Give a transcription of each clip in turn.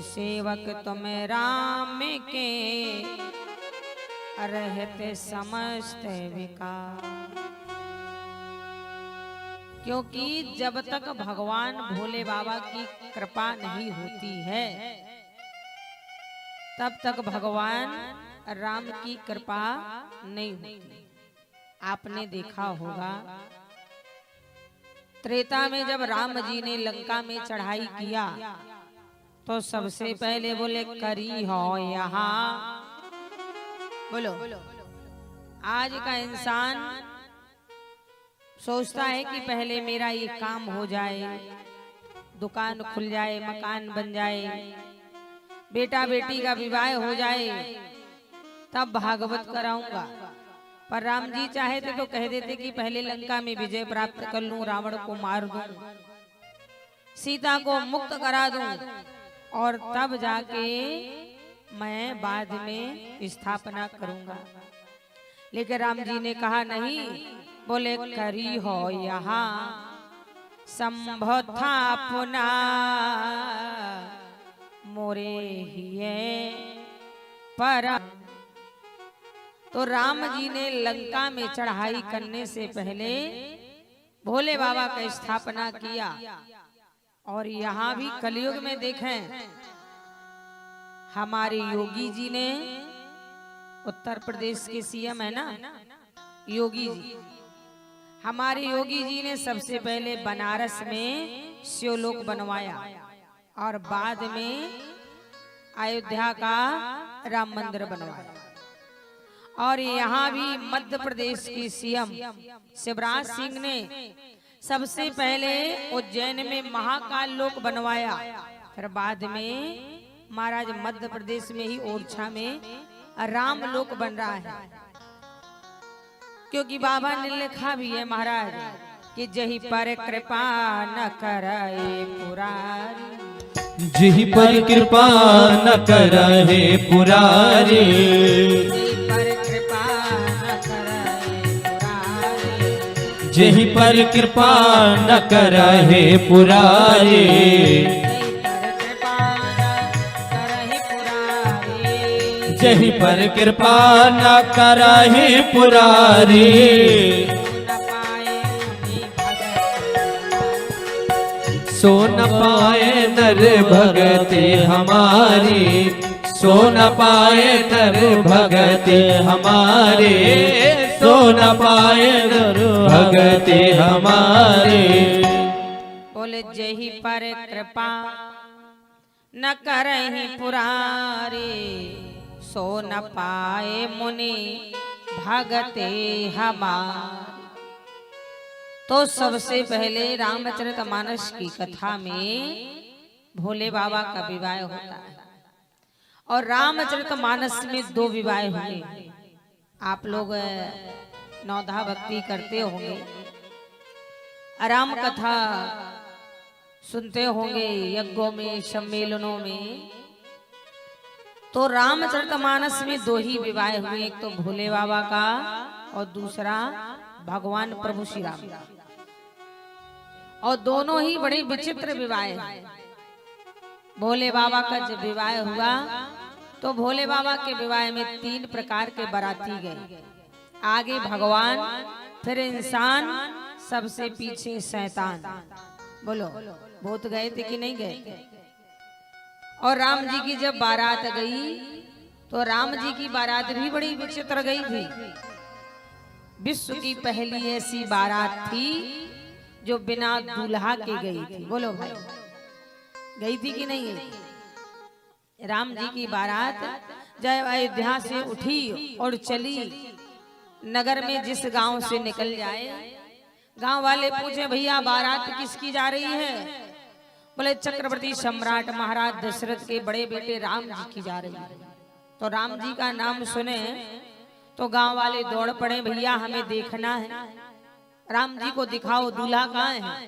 सेवक तुम राम के रहते समस्त विकार। क्योंकि जब तक भगवान भोले बाबा की कृपा नहीं होती है तब तक भगवान राम की कृपा नहीं होती। आपने देखा होगा त्रेता में जब राम जी ने लंका में चढ़ाई किया तो सबसे पहले बोले करी हो यहाँ। बोलो, आज का इंसान सोचता है कि पहले मेरा ये काम हो जाए, दुकान खुल जाए, मकान बन जाए, बेटा बेटी का विवाह हो जाए, तब भागवत कराऊंगा। पर राम जी चाहे थे तो कह देते कि पहले लंका में विजय प्राप्त कर लूं, रावण को मार दूं, सीता को मुक्त करा दूं और तब जाके मैं बाद में स्थापना करूंगा। लेकिन राम जी ने कहा नहीं, बोले करी हो यहाँ संभव था पुना मोरे हिये पर। तो राम जी ने लंका में चढ़ाई करने से पहले भोले बाबा का स्थापना किया। और यहाँ भी कलयुग में देखें, हमारे योगी जी ने, उत्तर प्रदेश के सीएम है ना योगी जी, हमारे योगी जी ने सबसे पहले बनारस में शिवलोक बनवाया और बाद में अयोध्या का राम मंदिर बनवाया। और यहाँ भी मध्य प्रदेश की सीएम शिवराज सिंह ने सबसे पहले उज्जैन में महाकाल लोक बनवाया, फिर बाद में महाराज मध्य प्रदेश में ही ओरछा में राम लोक बन रहा है। क्योंकि बाबा ने लिखा भी है महाराज कि जही पर कृपा न करे पुरारी, जही पर कृपा न करे पुरारी, जही पर कृपा न करे पुरारी, जही पर कृपा न करहि पुरारी, सो न पाए नर भगति हमारी, सो न पाए नर भगति हमारे, सो न पाए नर भगति हमारे। बोले जही पर कृपा न करहि पुरारी, सो न पाए मुनि भगते हमारे। तो सबसे पहले रामचरितमानस की कथा में भोले बाबा का विवाह होता है और रामचरितमानस में 2 विवाह हुए। आप लोग नौधा भक्ति करते होंगे, राम कथा सुनते होंगे यज्ञों में, सम्मेलनों में। तो रामचरितमानस में 2 ही विवाह हुए, एक तो भोले बाबा का और दूसरा भगवान प्रभु श्री राम का। और दोनों ही बड़े विचित्र विवाह हैं। भोले बाबा का जब विवाह हुआ तो भोले बाबा के विवाह में 3 प्रकार के बाराती गए। आगे भगवान, फिर इंसान, सबसे पीछे शैतान। बोलो, बहुत गए थे कि नहीं गए थे? और राम जी की जब बारात गई तो राम जी की बारात भी बड़ी विचित्र गई थी। विश्व की पहली ऐसी बारात थी जो बिना दूल्हा के गई थी। बोलो भाई, गई थी कि नहीं गई? राम जी की बारात जब अयोध्या से उठी और चली, नगर में जिस गांव से निकल जाए, गांव वाले पूछे भैया बारात किसकी जा रही है? बोले चक्रवर्ती सम्राट महाराज दशरथ के बड़े बेटे राम जी की जा रही है। तो राम जी का नाम सुने तो गांव वाले दौड़ पड़े, भैया हमें देखना है, राम जी को दिखाओ, दूल्हा कहाँ है?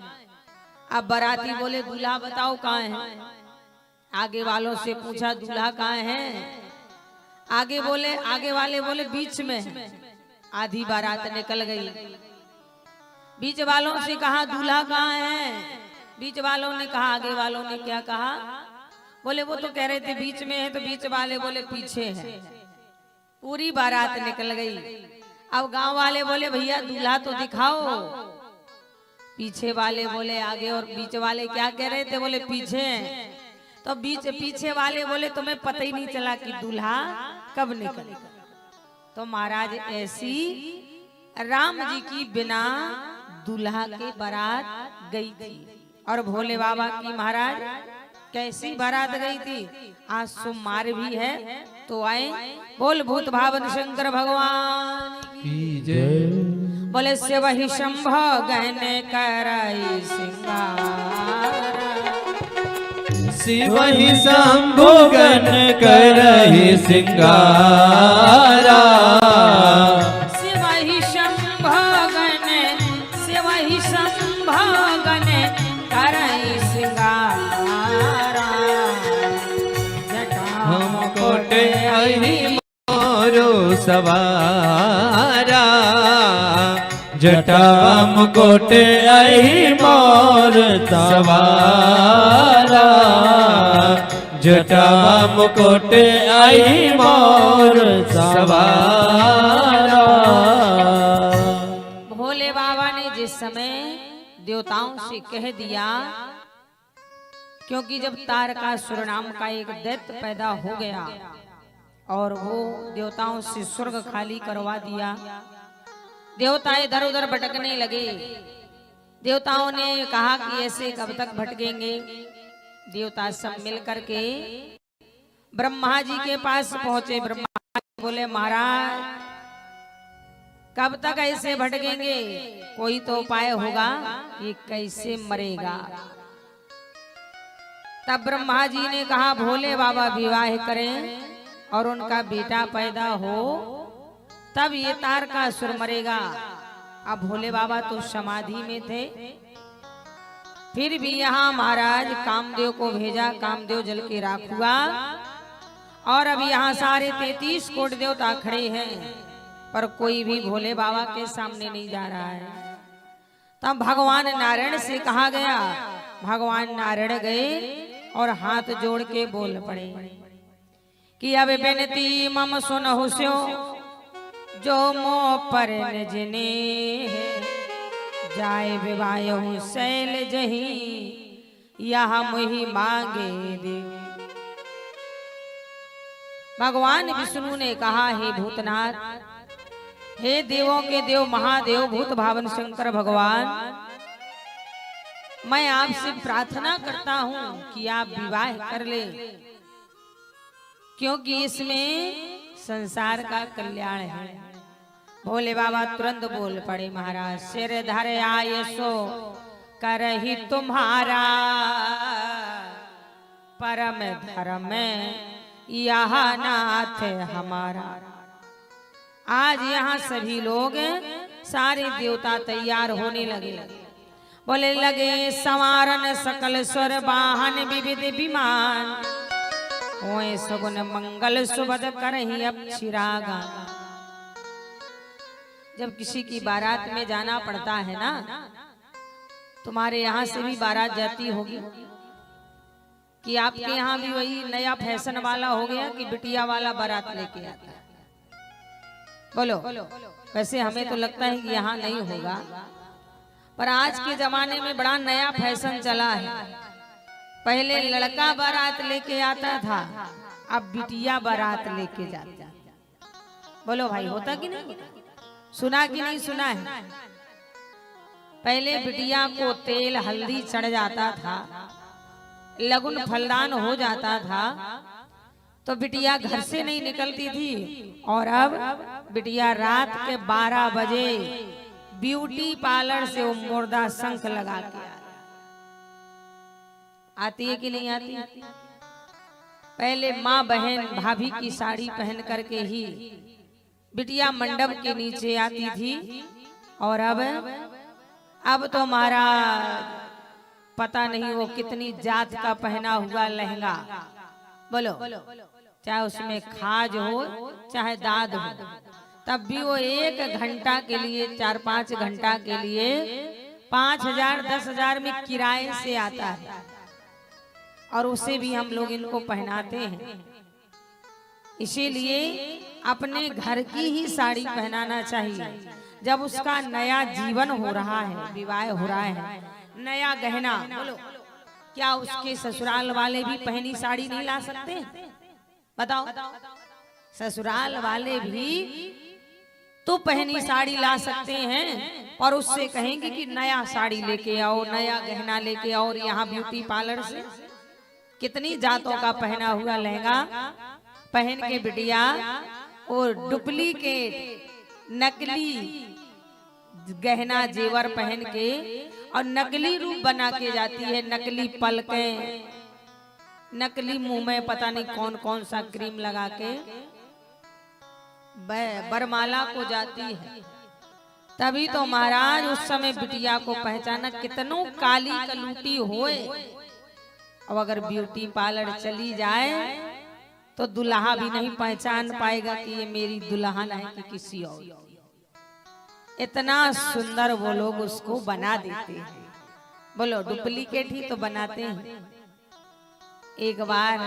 अब बाराती बोले दूल्हा बताओ कहाँ है? आगे वालों से पूछा दूल्हा कहाँ है? आगे वाले बोले बीच में। आधी बारात निकल गई। बीच वालों से कहा दूल्हा कहाँ है? बीच वालों ने कहा, आगे वालों ने क्या कहा? बोले वो तो कह रहे थे बीच में है, तो बीच वाले बोले पीछे है। पूरी बारात निकल गई। अब गांव वाले बोले भैया दूल्हा तो दिखाओ। पीछे वाले बोले आगे, और बीच वाले क्या कह रहे थे, बोले पीछे हैं। तो पीछे वाले बोले तुम्हें पता ही नहीं चला कि दूल्हा कब निकले। तो महाराज ऐसी राम जी की बिना दूल्हा के बारात गई थी। और भोले बाबा की महाराज कैसी बारात गई थी। आज सोमवार भी है, तो आए बोल भूत भावन शंकर भगवान की जय। बोले से वही शंभ गहने कराई सिंगार, शिवहि शंभु गण करहि सिंगारा। शिवहि शंभ गण करहि सिंगारा। हम कोटे अहि मोरो सवारा, जटा मुकुट अहि मोर सवारा, जटा मुकुट अहि मोर सवारा। भोले बाबा ने जिस समय देवताओं से कह दिया, क्योंकि जब तारकासुर नाम का एक दैत्य पैदा हो गया और वो देवताओं से स्वर्ग खाली करवा दिया, देवता इधर उधर भटकने लगे। देवताओं ने कहा कि ऐसे कब तक भटकेंगे। देवता सब मिल करके ब्रह्मा जी के पास पहुंचे। ब्रह्मा जी बोले महाराज कब तक ऐसे भटकेंगे, कोई तो उपाय होगा, ये कैसे मरेगा। तब ब्रह्मा जी ने कहा भोले बाबा विवाह करें और उनका बेटा पैदा हो, तब ये तारकासुर मरेगा। अब भोले बाबा तो समाधि में थे, फिर भी यहाँ महाराज कामदेव को भेजा। कामदेव जल के राख हुआ और अब यहाँ सारे 33 कोट देवता खड़े हैं, पर कोई भी भोले बाबा के सामने नहीं जा रहा है। तब भगवान नारायण से कहा गया। भगवान नारायण गए और हाथ जोड़ के बोल पड़े कि अब बेनती मम सुनहु स्यो, जो मो पर निजने जाए विवाह शैल जही, यह मुहि मांगे दे। भगवान विष्णु ने कहा हे भूतनाथ, हे देवों के देव महादेव भूत भावन शंकर भगवान, मैं आपसे प्रार्थना करता हूं कि आप विवाह कर ले, क्योंकि इसमें संसार का कल्याण है। भोले बाबा तुरंत बोल पड़े महाराज सिर धर आय सो करहि तुम्हारा, परम धर्म यह नाथ हमारा। आज यहाँ सभी लोग सारे देवता तैयार होने लगे। बोले लगे संवारन सकल स्वर वाहन विविध विमान, होए सगुन मंगल सुबद करहि अब चिरागा। जब किसी की बारात में जाना पड़ता है ना, तुम्हारे यहाँ से भी बारात जाती होगी कि आपके यहाँ भी वही नया फैशन वाला हो गया कि बिटिया वाला बारात लेके आता है। बोलो, वैसे हमें तो लगता है कि यहाँ नहीं होगा, पर आज के जमाने में बड़ा नया फैशन चला है। पहले लड़का बारात लेके आता था, अब बिटिया बारात लेके जाता है। बोलो भाई, होता कि नहीं? सुना कि नहीं सुना है? पहले बिटिया को तेल हल्दी चढ़ जाता था, लगुन फलदान हो जाता था, तो बिटिया घर से नहीं निकलती थी। और अब बिटिया रात के 12 बजे ब्यूटी पार्लर से वो मुर्दा शंख लगा के आती है कि नहीं आती? पहले माँ बहन भाभी की साड़ी पहन करके ही बिटिया मंडप के नीचे आती थी, और अब तो हमारा पता नहीं वो कितनी जात का पहना हुआ लहंगा। बोलो, चाहे उसमें खाज हो चाहे दाद हो, तब भी वो 1 घंटा के लिए 4-5 घंटा के लिए 5,000 10,000 में किराए से आता है। और उसे भी हम लोग इनको पहनाते हैं। इसीलिए अपने घर की ही साड़ी पहनाना चाहिए। जब उसका नया जीवन हो रहा है, विवाह हो रहा है, नया गहना, बोलो क्या उसके ससुराल वाले भी पहनी साड़ी नहीं ला सकते? बताओ, ससुराल वाले भी तो पहनी साड़ी ला सकते हैं और उससे कहेंगे कि नया साड़ी लेके आओ, नया गहना लेके आओ। और यहाँ ब्यूटी पार्लर से कितनी जातों का पहना हुआ लहंगा पहन के बिटिया और डुप्लीकेट नकली गहना जेवर पहन के और नकली रूप बना के जाती है, नकली पलकें, नकली मुंह में पता नहीं कौन कौन सा क्रीम लगा के बरमाला को जाती है। तभी तो महाराज उस समय बिटिया को पहचाना, कितनों काली कलूटी होए। अब अगर ब्यूटी पार्लर चली जाए तो दुल्हा भी नहीं पहचान पाएगा कि ये मेरी दुल्हन है कि किसी और। इतना सुंदर वो लोग उसको बना देते हैं। बोलो डुप्लीकेट ही तो बनाते हैं। एक बार